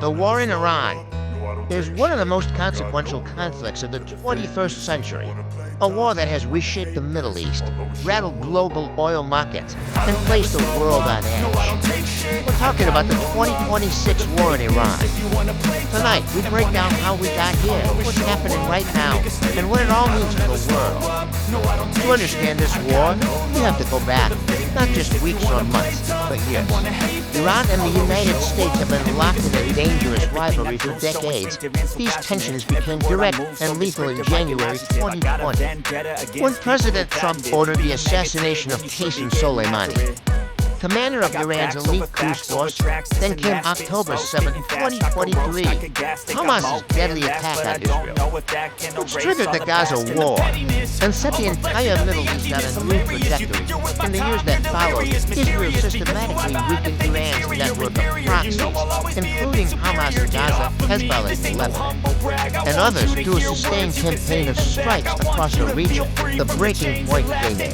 The war in Iran is one of the most consequential conflicts of the 21st century. A war that has reshaped the Middle East, rattled global oil markets, and placed the world on edge. We're talking about the 2026 war in Iran. Tonight, we break down how we got here, what's happening right now, and what it all means for the world. To understand this war, we have to go back, not just weeks or months, but years. Iran and the United States have been locked in a dangerous rivalry for decades. These tensions became direct and lethal in January 2020, when President Trump ordered the assassination of Qasem Soleimani, commander of Iran's elite Quds force. Then came October 7, 2023, Hamas's deadly attack on Israel, which triggered the Gaza war and set the entire Middle East on a new trajectory. In the years that followed, Israel systematically weakened Iran's network of proxies, including Hamas in Gaza, Hezbollah in Lebanon, and others through a sustained campaign of strikes across the region. The breaking point came in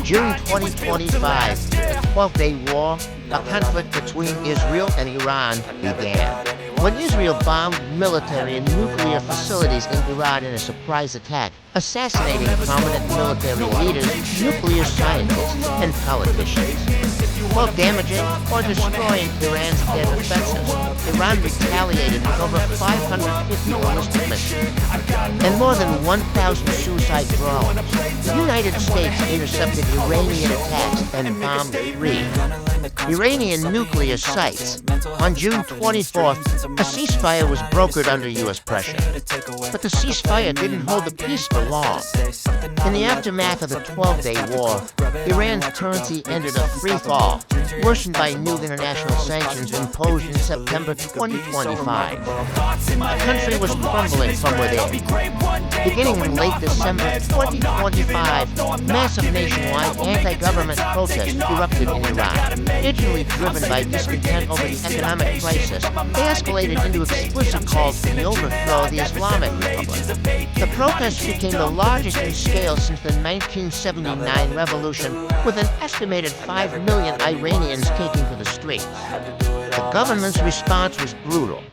June 2025. The 12-day war, a conflict between Israel and Iran, began. When Israel bombed military and nuclear facilities in Iran in a surprise attack, assassinating prominent military leaders, nuclear scientists, and politicians. While damaging or destroying Iran's air defenses, Iran retaliated with over 550 ballistic missiles and more than 1,000 suicide drones. The United States intercepted Iranian attacks and bombed 3 Iranian nuclear sites. On June 24th, a ceasefire was brokered under U.S. pressure. But the ceasefire didn't hold the peace for long. In the aftermath of the 12-day war, Iran's currency entered a free fall, worsened by new international sanctions imposed in September 2025. The country was crumbling from within. Beginning in late December 2025, massive nationwide anti-government protests erupted in Iran. Originally driven by discontent over the economic crisis, they escalated into explicit calls for the overthrow of the Islamic Republic. The protests became the largest in scale since the 1979 revolution, with an estimated 5 million Iranians taking to the streets. The government's response was brutal.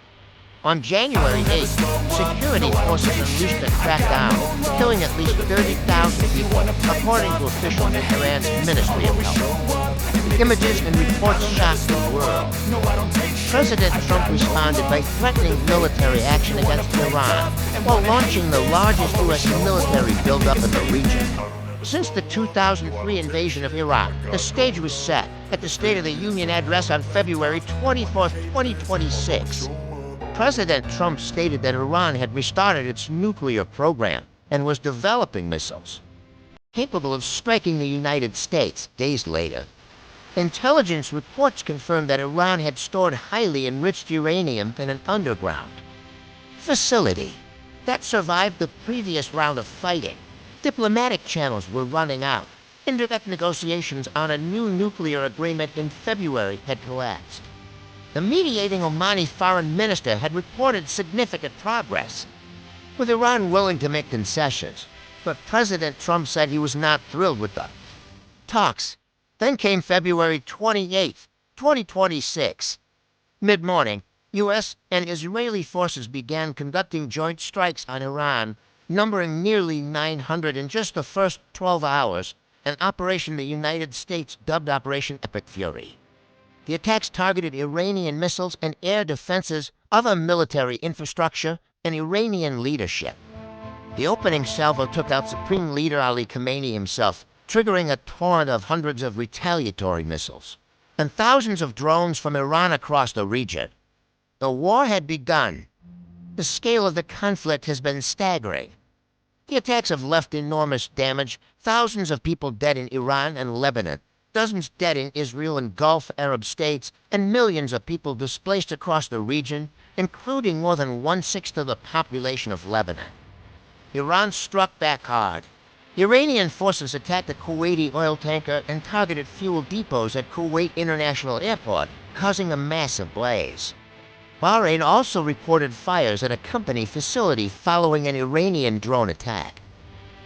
On January 8th, security forces unleashed a crackdown, killing at least 30,000 people, according to officials in Iran's Ministry of Health. Images and reports shocked the world. President Trump responded by threatening military action against Iran, while launching the largest U.S. military buildup in the region. Since the 2003 invasion of Iraq, the stage was set at the State of the Union address on February 24, 2026. President Trump stated that Iran had restarted its nuclear program and was developing missiles capable of striking the United States days later. Intelligence reports confirmed that Iran had stored highly enriched uranium in an underground facility that survived the previous round of fighting. Diplomatic channels were running out. Indirect negotiations on a new nuclear agreement in February had collapsed. The mediating Omani foreign minister had reported significant progress, with Iran willing to make concessions, but President Trump said he was not thrilled with the talks. Then came February 28, 2026. Mid-morning, U.S. and Israeli forces began conducting joint strikes on Iran, numbering nearly 900 in just the first 12 hours, an operation the United States dubbed Operation Epic Fury. The attacks targeted Iranian missiles and air defenses, other military infrastructure, and Iranian leadership. The opening salvo took out Supreme Leader Ali Khamenei himself, triggering a torrent of hundreds of retaliatory missiles, and thousands of drones from Iran across the region. The war had begun. The scale of the conflict has been staggering. The attacks have left enormous damage, thousands of people dead in Iran and Lebanon, dozens dead in Israel and Gulf Arab states, and millions of people displaced across the region, including more than 1/6 of the population of Lebanon. Iran struck back hard. Iranian forces attacked a Kuwaiti oil tanker and targeted fuel depots at Kuwait International Airport, causing a massive blaze. Bahrain also reported fires at a company facility following an Iranian drone attack.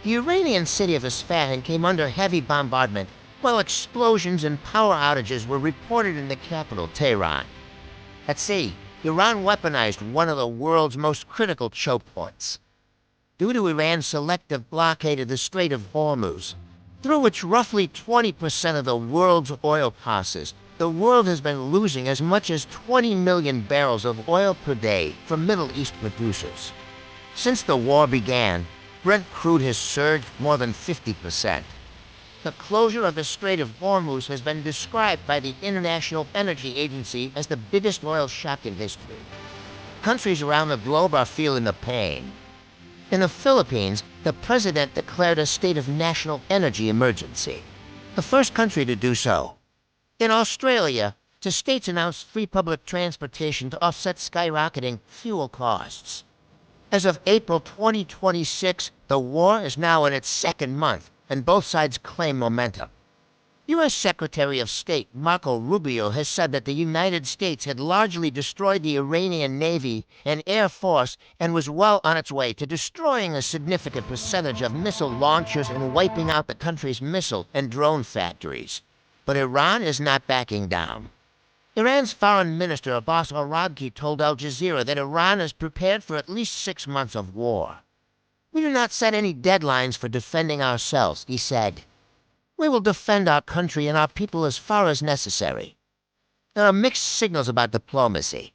The Iranian city of Isfahan came under heavy bombardment, while explosions and power outages were reported in the capital, Tehran. At sea, Iran weaponized one of the world's most critical choke points. Due to Iran's selective blockade of the Strait of Hormuz, through which roughly 20% of the world's oil passes, the world has been losing as much as 20 million barrels of oil per day from Middle East producers. Since the war began, Brent crude has surged more than 50%. The closure of the Strait of Hormuz has been described by the International Energy Agency as the biggest oil shock in history. Countries around the globe are feeling the pain. In the Philippines, the president declared a state of national energy emergency, the first country to do so. In Australia, the states announced free public transportation to offset skyrocketing fuel costs. As of April 2026, the war is now in its second month, and both sides claim momentum. U.S. Secretary of State Marco Rubio has said that the United States had largely destroyed the Iranian Navy and Air Force and was well on its way to destroying a significant percentage of missile launchers and wiping out the country's missile and drone factories. But Iran is not backing down. Iran's Foreign Minister Abbas Araghchi told Al Jazeera that Iran is prepared for at least 6 months of war. "We do not set any deadlines for defending ourselves," he said. "We will defend our country and our people as far as necessary." There are mixed signals about diplomacy.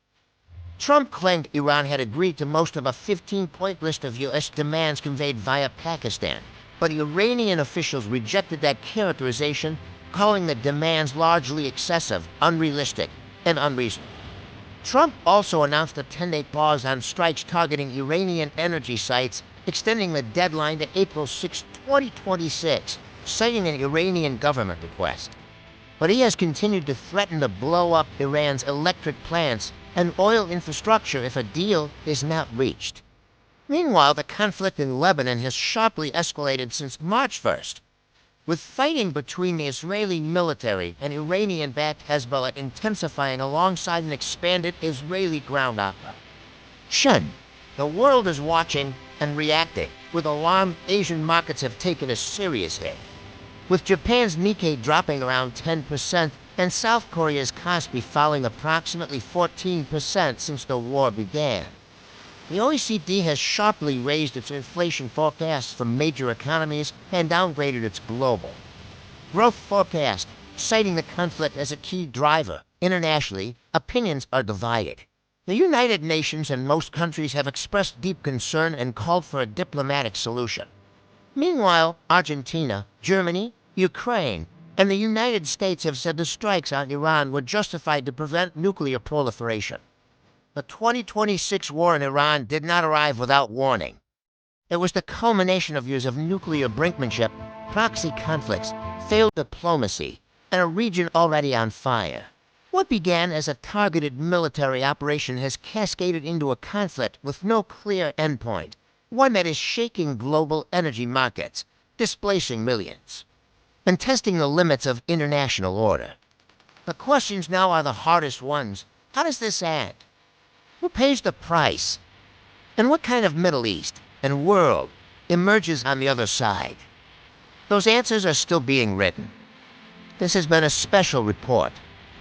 Trump claimed Iran had agreed to most of a 15-point list of U.S. demands conveyed via Pakistan, but Iranian officials rejected that characterization, calling the demands largely excessive, unrealistic, and unreasonable. Trump also announced a 10-day pause on strikes targeting Iranian energy sites, extending the deadline to April 6, 2026, citing an Iranian government request. But he has continued to threaten to blow up Iran's electric plants and oil infrastructure if a deal is not reached. Meanwhile, the conflict in Lebanon has sharply escalated since March 1st, with fighting between the Israeli military and Iranian-backed Hezbollah intensifying alongside an expanded Israeli ground operation. The world is watching and reacting. With alarm, Asian markets have taken a serious hit, with Japan's Nikkei dropping around 10% and South Korea's Kospi falling approximately 14% since the war began. The OECD has sharply raised its inflation forecasts for major economies and downgraded its global growth forecast, citing the conflict as a key driver. Internationally, opinions are divided. The United Nations and most countries have expressed deep concern and called for a diplomatic solution. Meanwhile, Argentina, Germany, Ukraine, and the United States have said the strikes on Iran were justified to prevent nuclear proliferation. The 2026 war in Iran did not arrive without warning. It was the culmination of years of nuclear brinkmanship, proxy conflicts, failed diplomacy, and a region already on fire. What began as a targeted military operation has cascaded into a conflict with no clear endpoint, one that is shaking global energy markets, displacing millions, and testing the limits of international order. The questions now are the hardest ones. How does this end? Who pays the price? And what kind of Middle East and world emerges on the other side? Those answers are still being written. This has been a special report.